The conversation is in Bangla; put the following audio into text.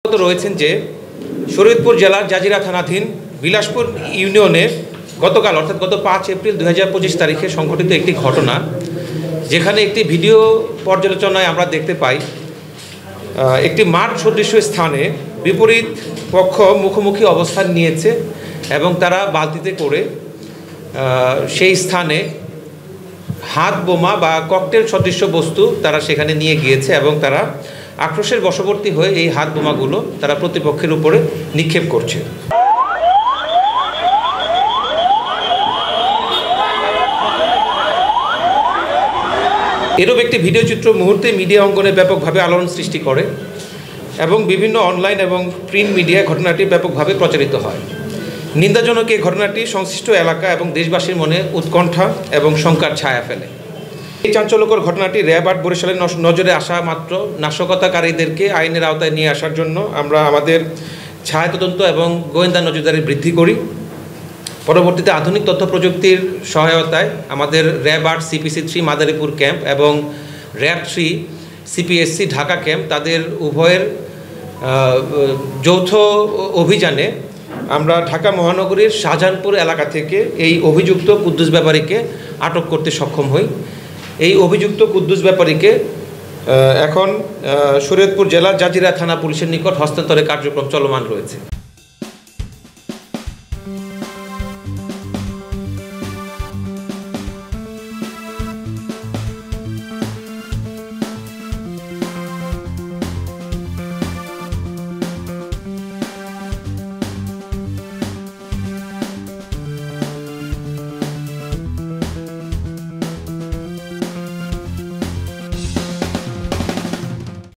রয়েছেন যে শরীয়তপুর জেলার জাজিরা থানাধীন বিলাসপুর ইউনিয়নে গতকাল অর্থাৎ গত 5 এপ্রিল 2025 তারিখে সংঘটিত একটি ঘটনা, যেখানে একটি ভিডিও পর্যালোচনায় আমরা দেখতে পাই একটি মাঠ সদৃশ্য স্থানে বিপরীত পক্ষ মুখোমুখি অবস্থান নিয়েছে এবং তারা বালতিতে করে সেই স্থানে হাত বোমা বা ককটেল সদৃশ্য বস্তু তারা সেখানে নিয়ে গিয়েছে এবং তারা আক্রোশের বশবর্তী হয়ে এই হাত বোমাগুলো তারা প্রতিপক্ষের উপরে নিক্ষেপ করছে। এরূপ একটি ভিডিও চিত্র মুহূর্তে মিডিয়া অঙ্গনে ব্যাপকভাবে আলোড়ন সৃষ্টি করে এবং বিভিন্ন অনলাইন এবং প্রিন্ট মিডিয়ায় ঘটনাটি ব্যাপকভাবে প্রচারিত হয়। নিন্দাজনক এই ঘটনাটি সংশ্লিষ্ট এলাকা এবং দেশবাসীর মনে উৎকণ্ঠা এবং শঙ্কার ছায়া ফেলে। এই চাঞ্চল্যকর ঘটনাটি র্যাব ৮ বরিশালের নজরে আসা মাত্র নাশকতাকারীদেরকে আইনের আওতায় নিয়ে আসার জন্য আমরা আমাদের ছায়া তদন্ত এবং গোয়েন্দা নজরদারি বৃদ্ধি করি। পরবর্তীতে আধুনিক তথ্য প্রযুক্তির সহায়তায় আমাদের র্যাব ৮ CPC 3 মাদারীপুর ক্যাম্প এবং র্যাব 3 CPSC ঢাকা ক্যাম্প তাদের উভয়ের যৌথ অভিযানে আমরা ঢাকা মহানগরীর শাহজাহানপুর এলাকা থেকে এই অভিযুক্ত কুদ্দুস ব্যাপারীকে আটক করতে সক্ষম হই। এই অভিযুক্ত কুদ্দুস ব্যাপারীকে এখন শরীয়তপুর জেলার জাজিরা থানা পুলিশের নিকট হস্তান্তরের কার্যক্রম চলমান রয়েছে।